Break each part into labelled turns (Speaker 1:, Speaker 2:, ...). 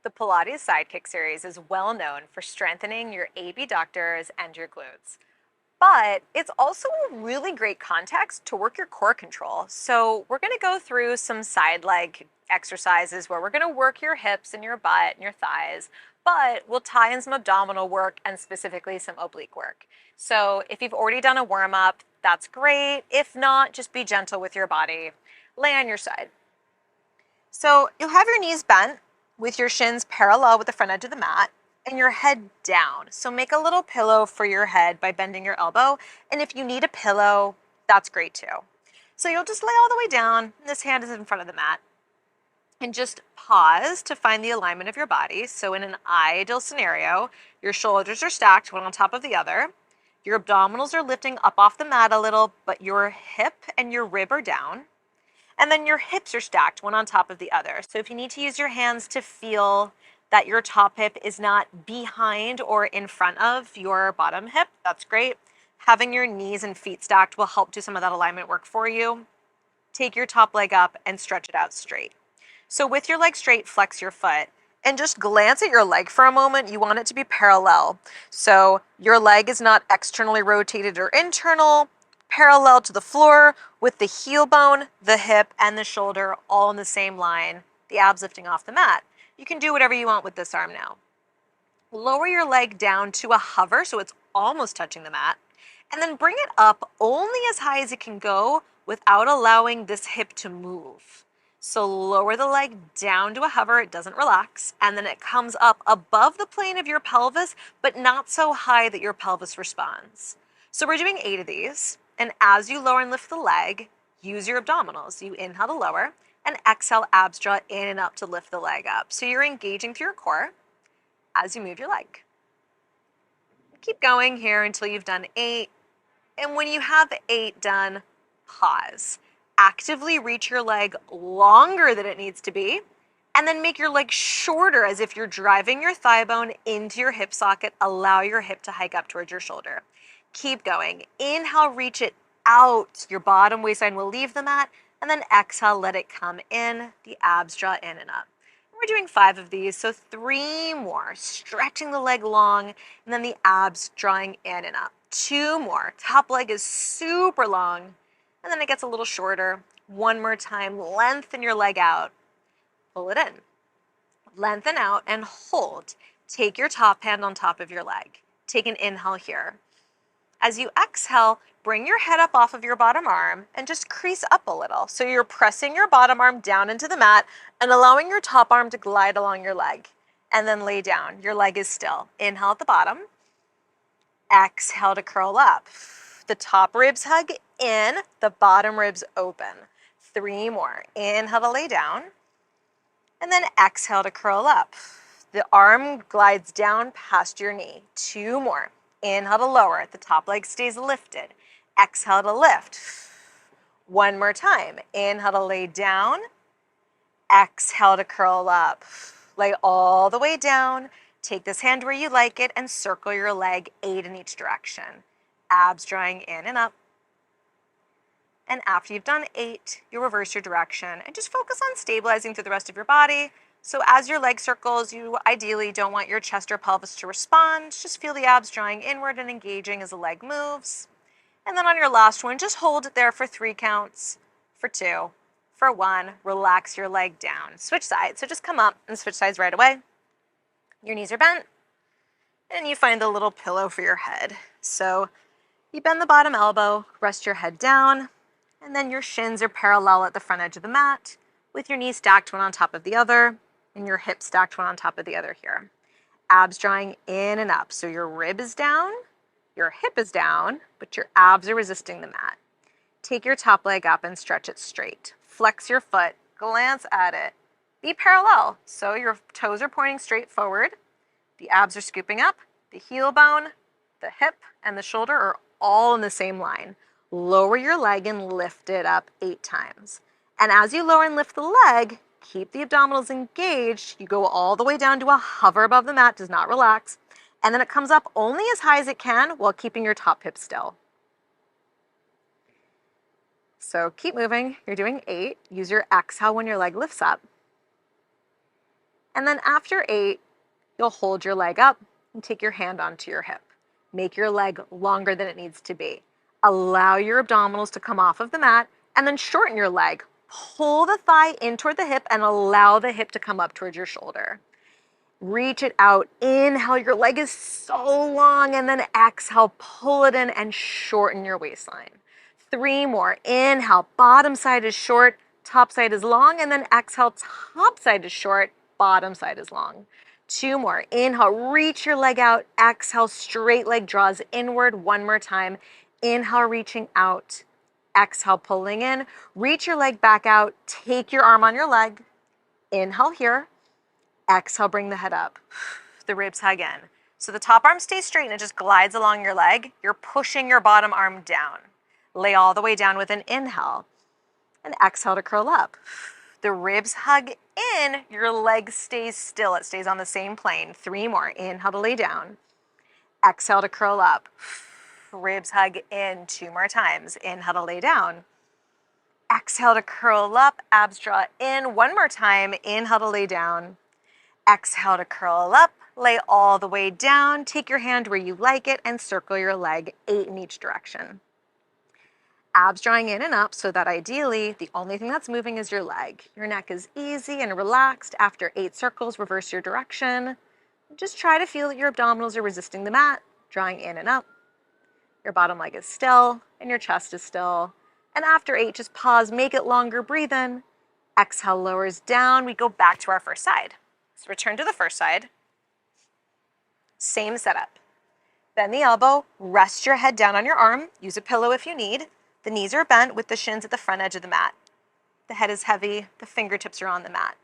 Speaker 1: The Pilates Sidekick series is well known for strengthening your abductors and your glutes, but it's also a really great context to work your core control. So we're going to go through some side leg exercises where we're going to work your hips and your butt and your thighs, but we'll tie in some abdominal work and specifically some oblique work. So if you've already done a warm up, that's great. If not, just be gentle with your body. Lay on your side. So you'll have your knees bent with your shins parallel with the front edge of the mat and your head down. So make a little pillow for your head by bending your elbow. And if you need a pillow, that's great too. So you'll just lay all the way down. This hand is in front of the mat. And just pause to find the alignment of your body. So in an ideal scenario, your shoulders are stacked one on top of the other. Your abdominals are lifting up off the mat a little, but your hip and your rib are down. And then your hips are stacked one on top of the other. So if you need to use your hands to feel that your top hip is not behind or in front of your bottom hip, that's great. Having your knees and feet stacked will help do some of that alignment work for you. Take your top leg up and stretch it out straight. So with your leg straight, flex your foot and just glance at your leg for a moment. You want it to be parallel. So your leg is not externally rotated or internal, parallel to the floor with the heel bone, the hip, and the shoulder all in the same line, the abs lifting off the mat. You can do whatever you want with this arm now. Lower your leg down to a hover so it's almost touching the mat, and then bring it up only as high as it can go without allowing this hip to move. So lower the leg down to a hover, it doesn't relax, and then it comes up above the plane of your pelvis, but not so high that your pelvis responds. So we're doing 8 of these, and as you lower and lift the leg, use your abdominals. You inhale to lower, and exhale, abs draw in and up to lift the leg up. So you're engaging through your core as you move your leg. Keep going here until you've done 8, and when you have 8 done, pause. Actively reach your leg longer than it needs to be, and then make your leg shorter as if you're driving your thigh bone into your hip socket. Allow your hip to hike up towards your shoulder. Keep going. Inhale, reach it out. Your bottom waistline will leave the mat, and then exhale, let it come in. The abs draw in and up. We're doing 5 of these, so 3 more. Stretching the leg long, and then the abs drawing in and up. 2 more. Top leg is super long, and then it gets a little shorter. 1 more time. Lengthen your leg out. Pull it in. Lengthen out and hold. Take your top hand on top of your leg. Take an inhale here. As you exhale, bring your head up off of your bottom arm and just crease up a little. So you're pressing your bottom arm down into the mat and allowing your top arm to glide along your leg. And then lay down. Your leg is still. Inhale at the bottom. Exhale to curl up. The top ribs hug in, the bottom ribs open. 3 more. Inhale to lay down. And then exhale to curl up. The arm glides down past your knee. 2 more. Inhale to lower. The top leg stays lifted. Exhale to lift. 1 more time. Inhale to lay down. Exhale to curl up. Lay all the way down. Take this hand where you like it and circle your leg 8 in each direction. Abs drawing in and up. And after you've done 8, you'll reverse your direction and just focus on stabilizing through the rest of your body. So as your leg circles, you ideally don't want your chest or pelvis to respond. Just feel the abs drawing inward and engaging as the leg moves. And then on your last one, just hold it there for 3 counts, for 2, for 1. Relax your leg down. Switch sides. So just come up and switch sides right away. Your knees are bent, and you find a little pillow for your head. So you bend the bottom elbow, rest your head down, and then your shins are parallel at the front edge of the mat with your knees stacked one on top of the other and your hips stacked one on top of the other here. Abs drawing in and up. So your rib is down, your hip is down, but your abs are resisting the mat. Take your top leg up and stretch it straight. Flex your foot, glance at it. Be parallel. So your toes are pointing straight forward. The abs are scooping up. The heel bone, the hip, and the shoulder are all in the same line. Lower your leg and lift it up 8 times. And as you lower and lift the leg, keep the abdominals engaged. You go all the way down to a hover above the mat, does not relax. And then it comes up only as high as it can while keeping your top hip still. So keep moving. You're doing 8. Use your exhale when your leg lifts up. And then after 8, you'll hold your leg up and take your hand onto your hip. Make your leg longer than it needs to be. Allow your abdominals to come off of the mat and then shorten your leg. Pull the thigh in toward the hip and allow the hip to come up towards your shoulder. Reach it out. Inhale, your leg is so long, and then exhale, pull it in and shorten your waistline. 3 more. Inhale, bottom side is short, top side is long, and then exhale, top side is short, bottom side is long. 2 more. Inhale, reach your leg out. Exhale, straight leg draws inward. 1 more time. Inhale, reaching out. Exhale, pulling in. Reach your leg back out. Take your arm on your leg. Inhale here. Exhale, bring the head up. The ribs hug in. So the top arm stays straight and it just glides along your leg. You're pushing your bottom arm down. Lay all the way down with an inhale. And exhale to curl up. The ribs hug in. Your leg stays still. It stays on the same plane. 3 more. Inhale to lay down. Exhale to curl up. Ribs hug in. 2 more times. Inhale to lay down. Exhale to curl up. Abs draw in. 1 more time. Inhale to lay down. Exhale to curl up, lay all the way down, take your hand where you like it and circle your leg 8 in each direction. Abs drawing in and up so that ideally the only thing that's moving is your leg. Your neck is easy and relaxed. After 8 circles, reverse your direction. Just try to feel that your abdominals are resisting the mat, drawing in and up. Your bottom leg is still and your chest is still. And after 8, just pause, make it longer, breathe in. Exhale, lowers down. We go back to our first side. So return to the first side. Same setup. Bend the elbow, rest your head down on your arm. Use a pillow if you need. The knees are bent with the shins at the front edge of the mat. The head is heavy, the fingertips are on the mat.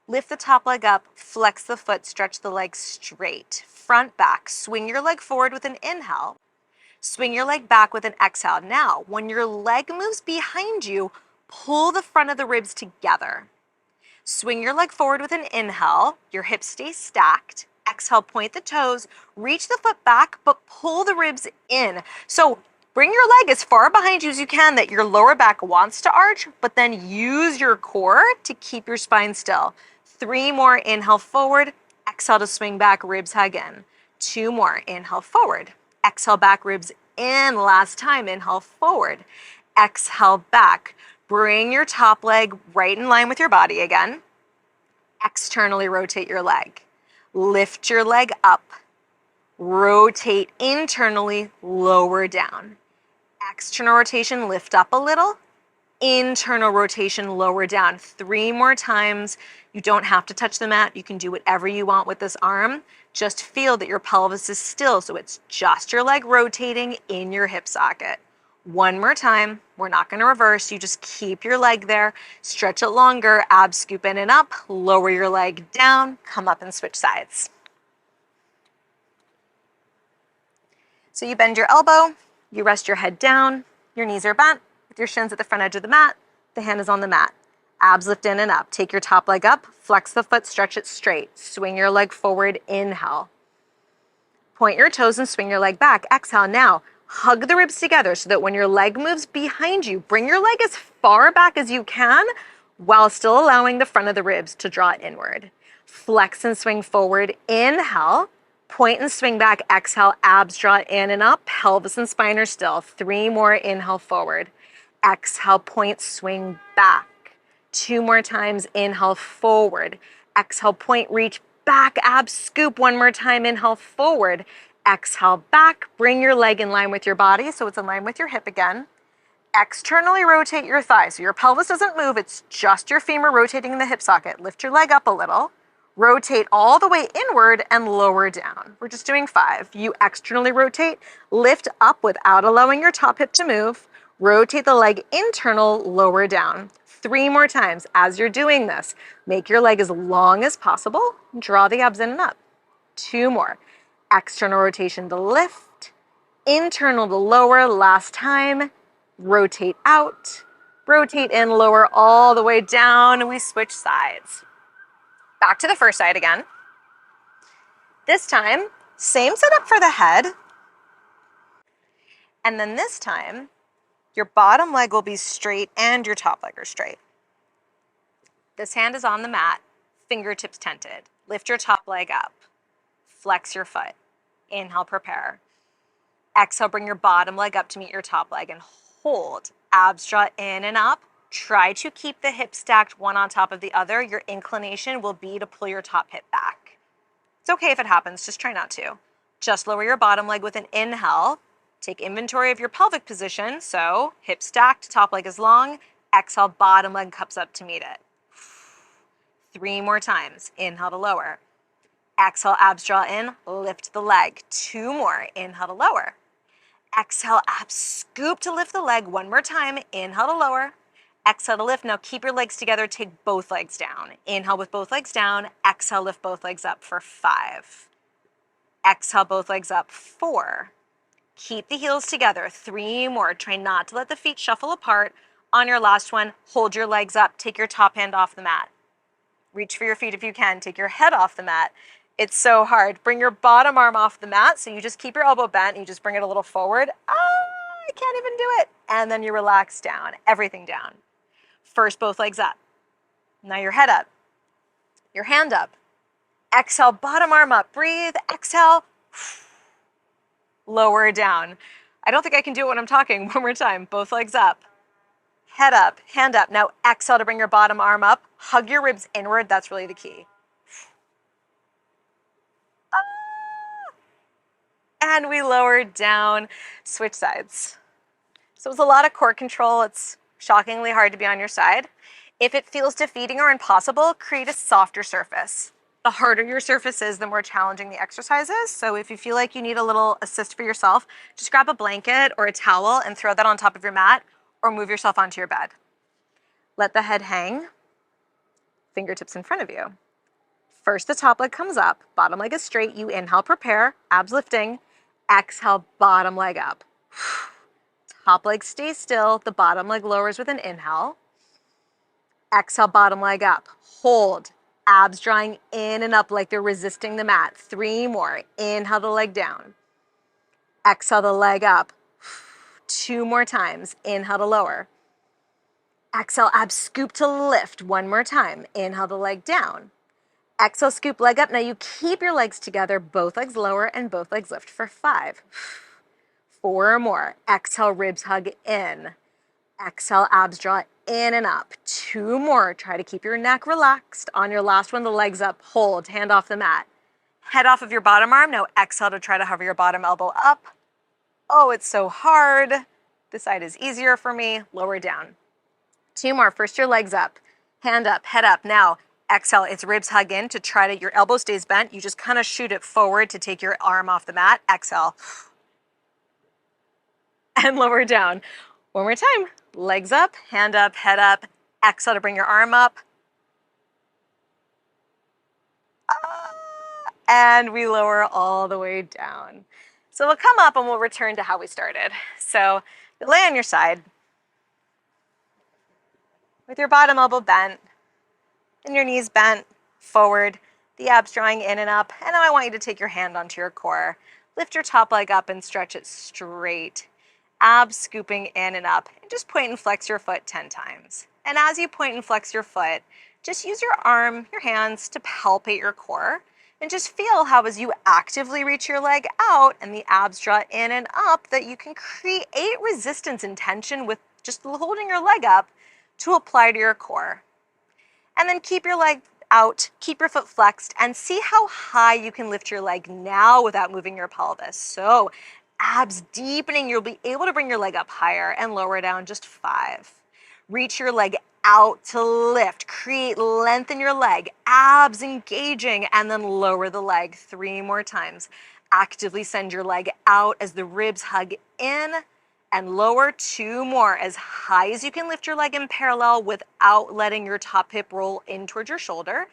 Speaker 1: Lift the top leg up, flex the foot, stretch the leg straight. Front, back, swing your leg forward with an inhale. Swing your leg back with an exhale. Now, when your leg moves behind you, pull the front of the ribs together. Swing your leg forward with an inhale. Your hips stay stacked. Exhale, point the toes. Reach the foot back, but pull the ribs in. So bring your leg as far behind you as you can that your lower back wants to arch, but then use your core to keep your spine still. 3 more. Inhale forward. Exhale to swing back, ribs hug in. 2 more. Inhale forward. Exhale back, ribs in. Last time. Inhale forward. Exhale back. Bring your top leg right in line with your body again. Externally rotate your leg. Lift your leg up. Rotate internally, lower down. External rotation, lift up a little. Internal rotation, lower down. 3 more times. You don't have to touch the mat. You can do whatever you want with this arm. Just feel that your pelvis is still, so it's just your leg rotating in your hip socket. 1 more time. We're not going to reverse. You just keep your leg there. Stretch it longer. Abs scoop in and up. Lower your leg down. Come up and switch sides. So you bend your elbow. You rest your head down. Your knees are bent with your shins at the front edge of the mat. The hand is on the mat. Abs lift in and up. Take your top leg up. Flex the foot. Stretch it straight. Swing your leg forward. Inhale. Point your toes and swing your leg back. Exhale. Now, hug the ribs together so that when your leg moves behind you, bring your leg as far back as you can while still allowing the front of the ribs to draw inward. Flex and swing forward. Inhale. Point and swing back. Exhale. Abs draw in and up. Pelvis and spine are still. 3 more. Inhale forward. Exhale. Point, swing back. 2 more times. Inhale forward. Exhale. Point, reach back. Abs scoop. 1 more time. Inhale forward. Exhale back, bring your leg in line with your body so it's in line with your hip again. Externally rotate your thighs. So your pelvis doesn't move, it's just your femur rotating in the hip socket. Lift your leg up a little. Rotate all the way inward and lower down. We're just doing 5. You externally rotate, lift up without allowing your top hip to move. Rotate the leg internal, lower down. 3 more times. As you're doing this, make your leg as long as possible. Draw the abs in and up. 2 more. External rotation to lift, internal to lower. Last time. Rotate out, rotate in, lower all the way down, and we switch sides. Back to the first side again. This time, same setup for the head. And then this time, your bottom leg will be straight and your top leg are straight. This hand is on the mat, fingertips tented. Lift your top leg up. Flex your foot. Inhale, prepare. Exhale, bring your bottom leg up to meet your top leg and hold. Abs draw in and up. Try to keep the hips stacked one on top of the other. Your inclination will be to pull your top hip back. It's okay if it happens, just try not to. Just lower your bottom leg with an inhale. Take inventory of your pelvic position. So hip stacked, top leg is long. Exhale, bottom leg cups up to meet it. 3 more times. Inhale to lower. Exhale, abs draw in, lift the leg. 2 more. Inhale to lower. Exhale, abs scoop to lift the leg. 1 more time. Inhale to lower. Exhale to lift. Now keep your legs together. Take both legs down. Inhale with both legs down. Exhale, lift both legs up for 5. Exhale, both legs up. 4. Keep the heels together. 3 more. Try not to let the feet shuffle apart. On your last one, hold your legs up. Take your top hand off the mat. Reach for your feet if you can. Take your head off the mat. It's so hard. Bring your bottom arm off the mat. So you just keep your elbow bent. And you just bring it a little forward. I can't even do it. And then you relax down. Everything down. First, both legs up. Now your head up. Your hand up. Exhale, bottom arm up. Breathe. Exhale. Lower down. I don't think I can do it when I'm talking. One more time. Both legs up. Head up. Hand up. Now exhale to bring your bottom arm up. Hug your ribs inward. That's really the key. And we lower down. Switch sides. So it's a lot of core control. It's shockingly hard to be on your side. If it feels defeating or impossible, create a softer surface. The harder your surface is, the more challenging the exercise is. So if you feel like you need a little assist for yourself, just grab a blanket or a towel and throw that on top of your mat or move yourself onto your bed. Let the head hang, fingertips in front of you. First, the top leg comes up, bottom leg is straight. You inhale, prepare, abs lifting. Exhale, bottom leg up. Top leg stays still, the bottom leg lowers with an inhale. Exhale, bottom leg up. Hold. Abs drawing in and up like they're resisting the mat. 3 more. Inhale the leg down. Exhale the leg up. 2 more times. Inhale to lower. Exhale, abs scoop to lift. 1 more time. Inhale the leg down. Exhale, scoop leg up. Now you keep your legs together, both legs lower and both legs lift for 5. 4 more. Exhale, ribs hug in. Exhale, abs draw in and up. 2 more. Try to keep your neck relaxed. On your last one, the legs up. Hold, hand off the mat. Head off of your bottom arm. Now exhale to try to hover your bottom elbow up. Oh, it's so hard. This side is easier for me. Lower down. 2 more. First, your legs up. Hand up, head up. Now exhale, it's ribs hug in to try to, your elbow stays bent. You just kind of shoot it forward to take your arm off the mat. Exhale. And lower down. 1 more time. Legs up, hand up, head up. Exhale to bring your arm up. And we lower all the way down. So we'll come up and we'll return to how we started. So you lay on your side with your bottom elbow bent and your knees bent forward, the abs drawing in and up. And now I want you to take your hand onto your core. Lift your top leg up and stretch it straight. Abs scooping in and up. And just point and flex your foot 10 times. And as you point and flex your foot, just use your arm, your hands to palpate your core. And just feel how as you actively reach your leg out and the abs draw in and up, that you can create resistance and tension with just holding your leg up to apply to your core. And then keep your leg out, keep your foot flexed, and see how high you can lift your leg now without moving your pelvis. So abs deepening, you'll be able to bring your leg up higher and lower down just 5. Reach your leg out to lift, create length in your leg, abs engaging, and then lower the leg 3 more times. Actively send your leg out as the ribs hug in and lower 2 more, as high as you can lift your leg in parallel without letting your top hip roll in towards your shoulder.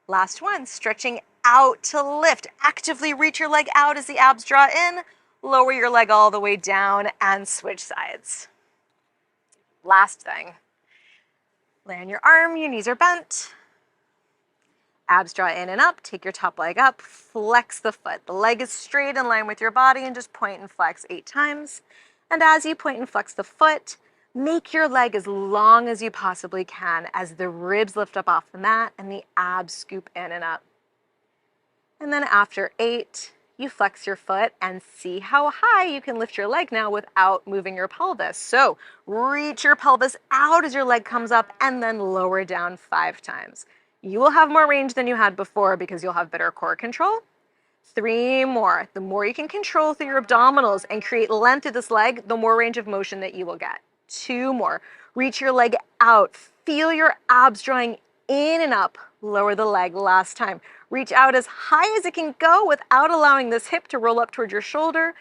Speaker 1: Last one, stretching out to lift. Actively reach your leg out as the abs draw in, lower your leg all the way down and switch sides. Last thing, lay on your arm, your knees are bent. Abs draw in and up, take your top leg up, flex the foot. The leg is straight in line with your body and just point and flex 8 times. And as you point and flex the foot, make your leg as long as you possibly can as the ribs lift up off the mat and the abs scoop in and up. And then after 8, you flex your foot and see how high you can lift your leg now without moving your pelvis. So reach your pelvis out as your leg comes up and then lower down 5 times. You will have more range than you had before because you'll have better core control. 3 more. The more you can control through your abdominals and create length through this leg, the more range of motion that you will get. 2 more. Reach your leg out. Feel your abs drawing in and up. Lower the leg last time. Reach out as high as it can go without allowing this hip to roll up towards your shoulder.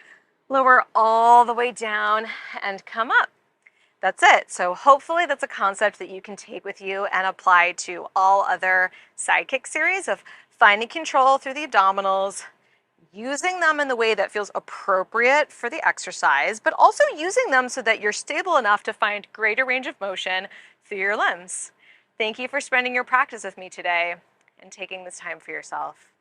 Speaker 1: Lower all the way down and come up. That's it. So hopefully that's a concept that you can take with you and apply to all other side kick series of finding control through the abdominals, using them in the way that feels appropriate for the exercise, but also using them so that you're stable enough to find greater range of motion through your limbs. Thank you for spending your practice with me today and taking this time for yourself.